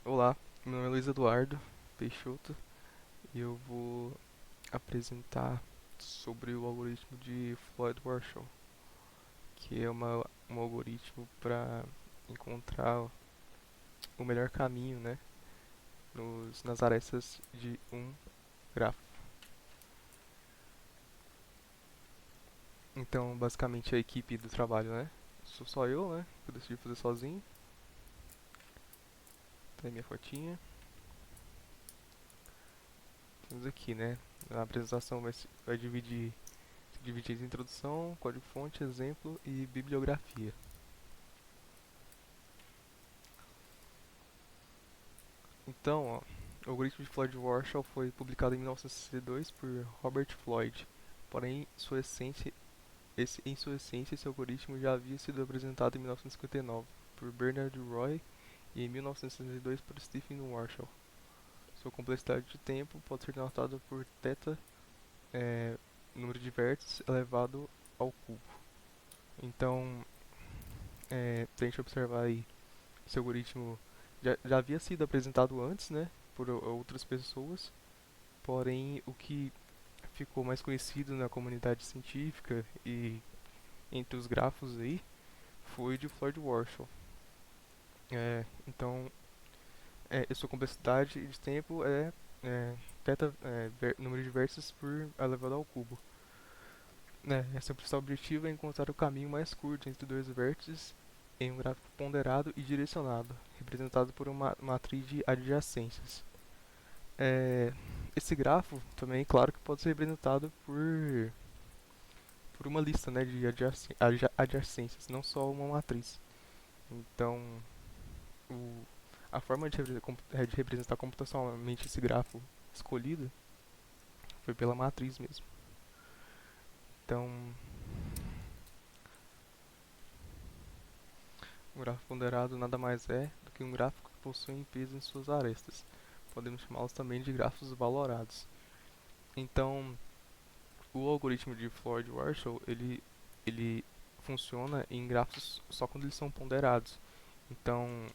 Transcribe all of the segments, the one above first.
Olá, meu nome é Luiz Eduardo Peixoto e eu vou apresentar sobre o algoritmo de Floyd-Warshall, que é um algoritmo para encontrar o melhor caminho, né, nas arestas de um grafo. Então, basicamente, a equipe do trabalho, né, sou só eu, né, que eu decidi fazer sozinho. Tá aí minha fotinha. Temos aqui, né, a apresentação vai dividir em introdução, código-fonte, exemplo e bibliografia. Então, ó, o algoritmo de Floyd-Warshall foi publicado em 1962 por Robert Floyd, porém, em sua essência, esse algoritmo já havia sido apresentado em 1959 por Bernard Roy e em 1962 por Stephen Warshall. Sua complexidade de tempo pode ser notada por θ, é, número de vértices elevado ao cubo. Então, pra gente observar aí, esse algoritmo já havia sido apresentado antes, né, por outras pessoas, porém o que ficou mais conhecido na comunidade científica e entre os grafos aí foi o de Floyd Warshall. Então, a sua complexidade de tempo número de vértices por elevado ao cubo. Seu principal objetivo é encontrar o caminho mais curto entre dois vértices em um gráfico ponderado e direcionado, representado por uma matriz de adjacências. É, esse grafo também, claro que pode ser representado por uma lista, né, de adjacências, não só uma matriz. Então, o, a forma de representar computacionalmente esse grafo escolhido foi pela matriz mesmo. Então, um grafo ponderado nada mais é do que um gráfico que possui peso em suas arestas. Podemos chamá-los também de grafos valorados. Então, o algoritmo de Floyd-Warshall ele funciona em grafos só quando eles são ponderados. Então,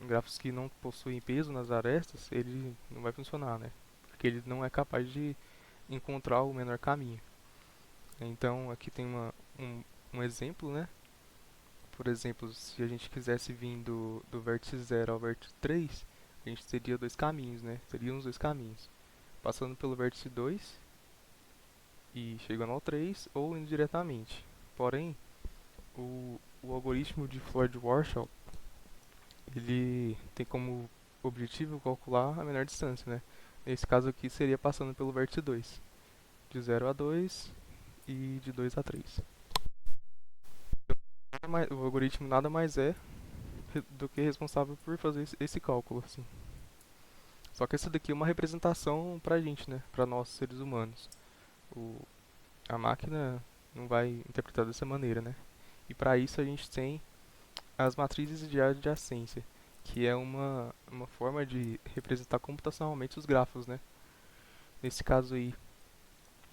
em grafos que não possuem peso nas arestas, ele não vai funcionar, né? Porque ele não é capaz de encontrar o menor caminho. Então, aqui tem um exemplo, né? Por exemplo, se a gente quisesse vir do vértice 0 ao vértice 3, a gente teria dois caminhos, né? Teriam os dois caminhos. Passando pelo vértice 2 e chegando ao 3 ou indo diretamente. Porém, o algoritmo de Floyd-Warshall ele tem como objetivo calcular a menor distância, né? Nesse caso aqui seria passando pelo vértice 2, de 0 a 2 e de 2 a 3. O algoritmo nada mais é do que responsável por fazer esse cálculo, assim. Só que essa daqui é uma representação pra gente, né? Pra nós, seres humanos. O, a máquina não vai interpretar dessa maneira, né? E para isso a gente tem as matrizes de adjacência, que é uma forma de representar computacionalmente os grafos, né? Nesse caso aí,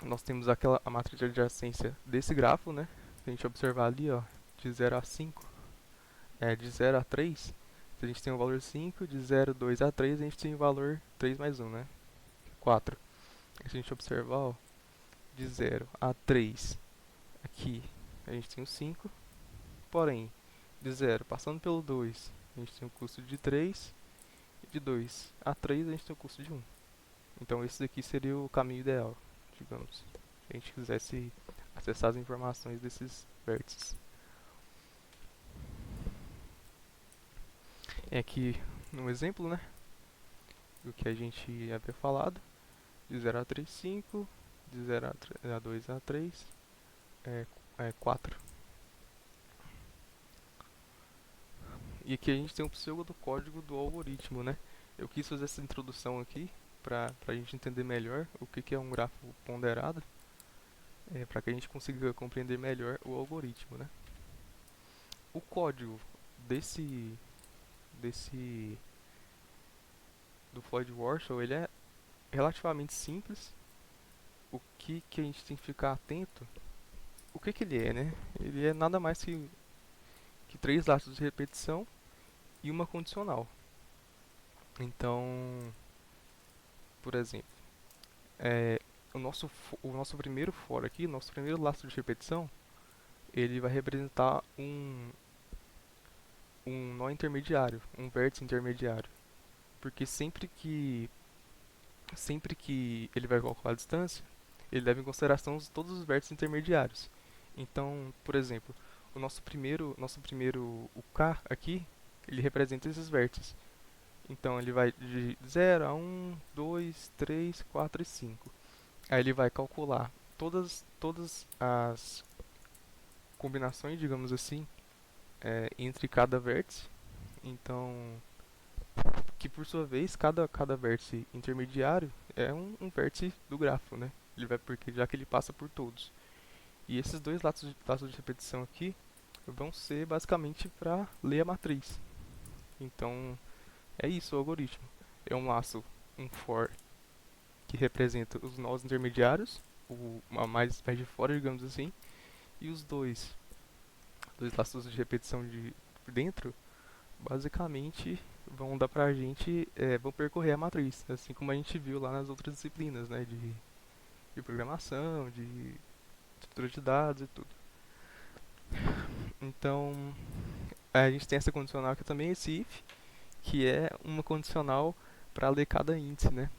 nós temos a matriz de adjacência desse grafo, né? Se a gente observar ali, ó, de 0 a 5, de 0 a 3, a gente tem o valor 5, de 0, 2 a 3, a gente tem o valor 3 mais 1, né? 4. Se a gente observar, ó, de 0 a 3, aqui a gente tem o 5, porém, de 0 passando pelo 2, a gente tem o custo de 3, e de 2 a 3 a gente tem o custo de 1. Então esse daqui seria o caminho ideal, digamos, se a gente quisesse acessar as informações desses vértices. É aqui um exemplo, né, do que a gente havia falado, de 0 a 3, 5, de 0 a 2 a 3, é 4. E aqui a gente tem um pseudo código do algoritmo, né? Eu quis fazer essa introdução aqui para a gente entender melhor o que é um grafo ponderado, para que a gente consiga compreender melhor o algoritmo, né? O código desse desse do Floyd Warshall, ele é relativamente simples. O que a gente tem que ficar atento? O que ele é, né? Ele é nada mais que três laços de repetição e uma condicional. Então, por exemplo, é, o nosso primeiro for aqui, nosso primeiro laço de repetição, ele vai representar um nó intermediário, um vértice intermediário. Porque sempre que ele vai calcular a distância, ele leva em consideração todos os vértices intermediários. Então, por exemplo, nosso primeiro, o K aqui, ele representa esses vértices. Então ele vai de 0 a 1, 2, 3, 4 e 5. Aí ele vai calcular todas as combinações, digamos assim, entre cada vértice. Então, que por sua vez, cada vértice intermediário é um vértice do grafo, né? Ele vai porque já que ele passa por todos. E esses dois laços de repetição aqui vão ser basicamente para ler a matriz. Então, é isso o algoritmo. É um laço, um for, que representa os nós intermediários, a mais de fora, digamos assim, e os dois laços de repetição de dentro, basicamente vão dar pra gente, vão percorrer a matriz, assim como a gente viu lá nas outras disciplinas, né, de programação, de estrutura de dados e tudo. Então, a gente tem essa condicional aqui também, esse if, que é uma condicional para ler cada índice, né?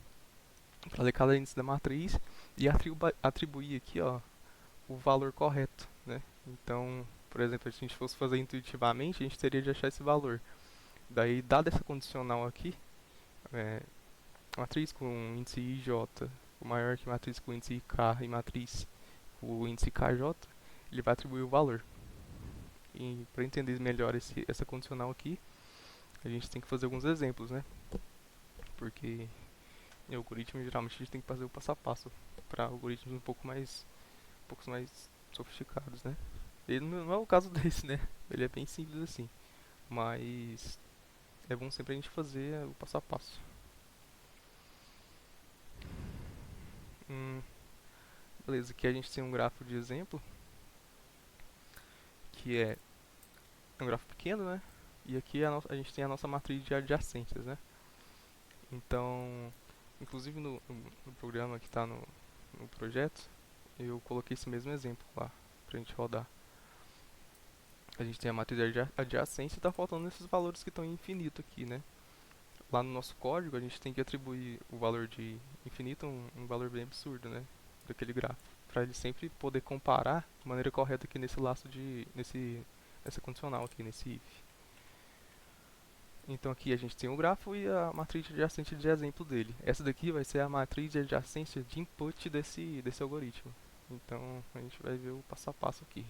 Para ler cada índice da matriz e atribuir aqui, ó, o valor correto, né? Então, por exemplo, se a gente fosse fazer intuitivamente, a gente teria de achar esse valor. Daí, dada essa condicional aqui, é, matriz com índice IJ maior que matriz com índice IK e matriz com o índice KJ, ele vai atribuir o valor. E para entender melhor essa condicional aqui, a gente tem que fazer alguns exemplos, né? Porque em algoritmo, geralmente, a gente tem que fazer o passo a passo para algoritmos um pouco mais sofisticados, né? Ele não é o caso desse, né? Ele é bem simples assim. Mas é bom sempre a gente fazer o passo a passo. Hum, beleza, aqui a gente tem um grafo de exemplo, que é um grafo pequeno, né? E aqui a gente tem a nossa matriz de adjacências, né? Então, inclusive no programa que está no projeto, eu coloquei esse mesmo exemplo lá, pra gente rodar. A gente tem a matriz de adjacência e está faltando esses valores que estão em infinito aqui, né? Lá no nosso código a gente tem que atribuir o valor de infinito, um valor bem absurdo, né? Daquele grafo. Para ele sempre poder comparar de maneira correta aqui nesse laço nessa condicional aqui, nesse if. Então aqui a gente tem o grafo e a matriz adjacente de exemplo dele. Essa daqui vai ser a matriz de adjacência de input desse algoritmo. Então a gente vai ver o passo a passo aqui.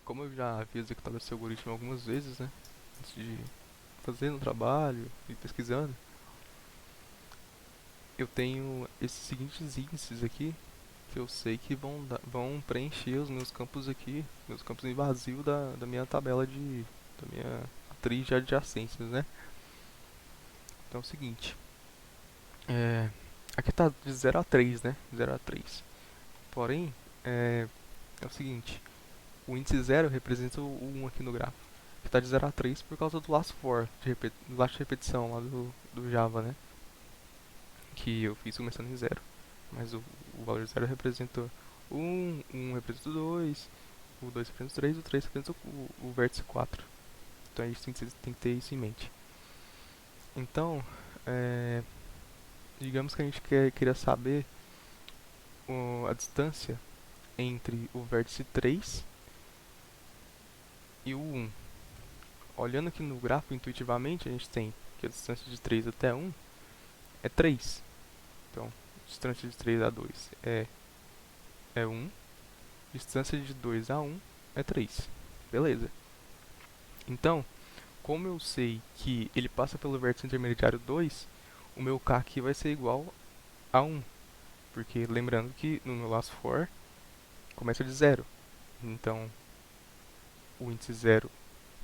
Como eu já havia executado esse algoritmo algumas vezes, né? Antes de fazer no trabalho e pesquisando, eu tenho esses seguintes índices aqui que eu sei que vão preencher os meus campos aqui, meus campos em vazio da minha tabela da minha matriz de adjacências, né? Então é o seguinte, é, aqui tá de 0 a 3, né? 0 a 3. Porém, é o seguinte, o índice 0 representa o 1 aqui no grafo, que está de 0 a 3 por causa do last for, do laço de repetição lá do Java, né? Que eu fiz começando em 0. Mas o valor 0 representa o 1, o 1 representa o 2, o 2 representa o 3, o 3 representa o vértice 4. Então a gente tem que ter isso em mente. Então, digamos que a gente queria saber a distância entre o vértice 3 e o 1. Olhando aqui no gráfico intuitivamente, a gente tem que a distância de 3 até 1 é 3. Então, a distância de 3 a 2 é 1. Distância de 2 a 1 é 3. Beleza. Então, como eu sei que ele passa pelo vértice intermediário 2, o meu K aqui vai ser igual a 1. Porque lembrando que no meu last for começa de 0. Então, o índice 0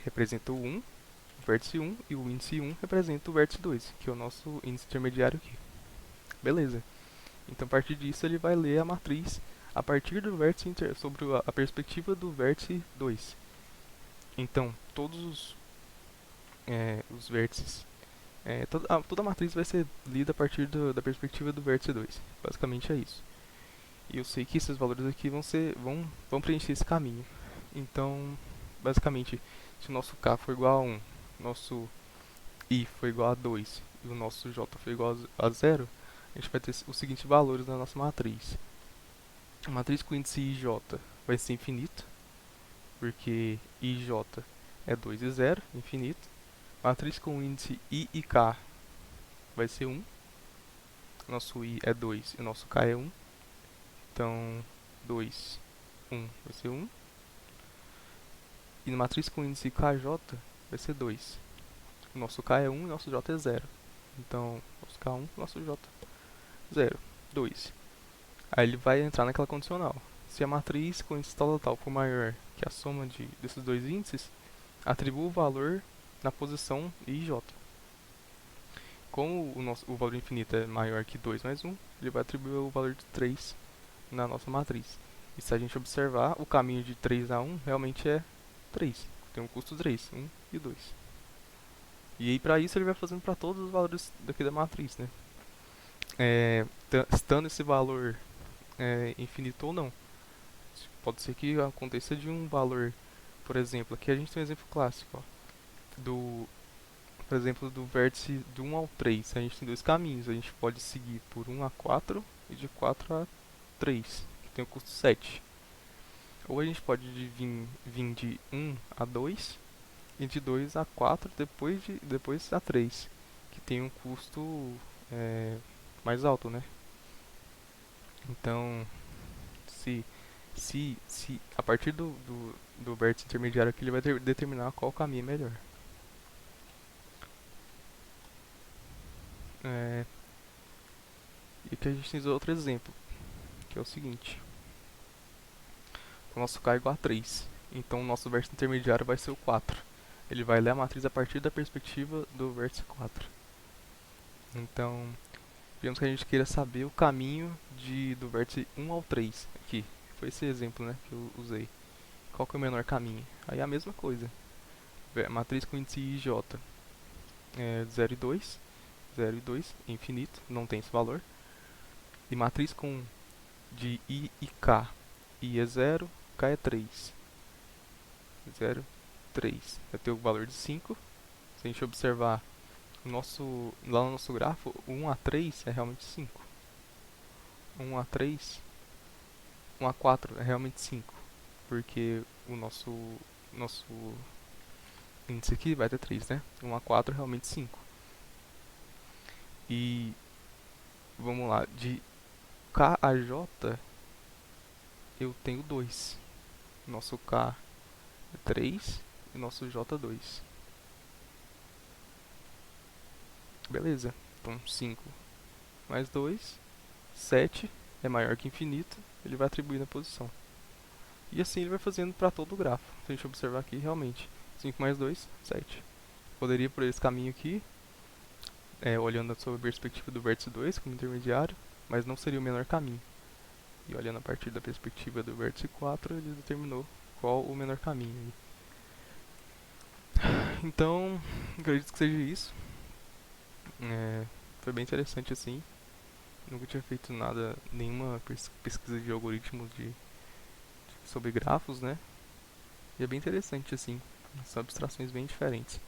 representa o 1, o vértice 1, e o índice 1 representa o vértice 2, que é o nosso índice intermediário aqui. Beleza. Então, a partir disso, ele vai ler a matriz a partir do vértice sobre a perspectiva do vértice 2. Então, todos os vértices Toda a matriz vai ser lida a partir da perspectiva do vértice 2. Basicamente é isso. E eu sei que esses valores aqui vão preencher esse caminho. Então, basicamente, se o nosso K for igual a 1, nosso I for igual a 2 e o nosso J for igual a 0, a gente vai ter os seguintes valores na nossa matriz. A matriz com índice IJ vai ser infinito, porque IJ é 2 e 0, infinito. Matriz com índice I e K vai ser 1. Nosso I é 2 e nosso K é 1. Então, 2, 1 vai ser 1. E na matriz com índice KJ vai ser 2. O nosso K é 1 e nosso J é 0. Então, nosso K é 1 e nosso J é 0. 2. Aí ele vai entrar naquela condicional. Se a matriz com índice tal for maior que a soma desses dois índices, atribua o valor na posição I e J. Como o valor infinito é maior que 2 mais 1, ele vai atribuir o valor de 3 na nossa matriz. E se a gente observar, o caminho de 3 a 1 realmente é 3. Tem um custo 3, 1 e 2. E aí para isso ele vai fazendo para todos os valores daqui da matriz, né? Estando esse valor infinito ou não. Pode ser que aconteça de um valor, por exemplo, aqui a gente tem um exemplo clássico, ó, por exemplo, do vértice de 1 ao 3. A gente tem dois caminhos, a gente pode seguir por 1 a 4 e de 4 a 3, que tem o custo 7. Ou a gente pode vir de 1 a 2 e de 2 a 4, depois a 3, que tem um custo mais alto, né? Então, se a partir do vértice intermediário aqui, ele vai determinar qual caminho é melhor. E aqui a gente tem outro exemplo, que é o seguinte. O nosso K é igual a 3, então o nosso vértice intermediário vai ser o 4. Ele vai ler a matriz a partir da perspectiva do vértice 4. Então, digamos que a gente queira saber o caminho do vértice 1 ao 3, aqui. Foi esse exemplo, né, que eu usei. Qual que é o menor caminho? Aí é a mesma coisa. Matriz com índice IJ é 0 e 2. 0 e 2, infinito, não tem esse valor. E matriz com de I e K. I é 0, K é 3. 0, 3. Vai ter o valor de 5. Se a gente observar lá no nosso grafo, 1 a 3 é realmente 5. 1 a 3, 1 a 4 é realmente 5. Porque o nosso índice aqui vai ter 3, né? 1 a 4 é realmente 5. E vamos lá, de K a J eu tenho 2. Nosso K é 3 e nosso J 2. Beleza, então 5 mais 2, 7 é maior que infinito, ele vai atribuir na posição. E assim ele vai fazendo para todo o grafo. Se a gente observar aqui, realmente, 5 mais 2, 7. Poderia ir por esse caminho aqui, olhando sob a perspectiva do vértice 2 como intermediário, mas não seria o menor caminho. E olhando a partir da perspectiva do vértice 4, ele determinou qual o menor caminho. Então, acredito que seja isso. Foi bem interessante assim. Nunca tinha feito nenhuma pesquisa de algoritmos sobre grafos, né? E é bem interessante assim. São abstrações bem diferentes.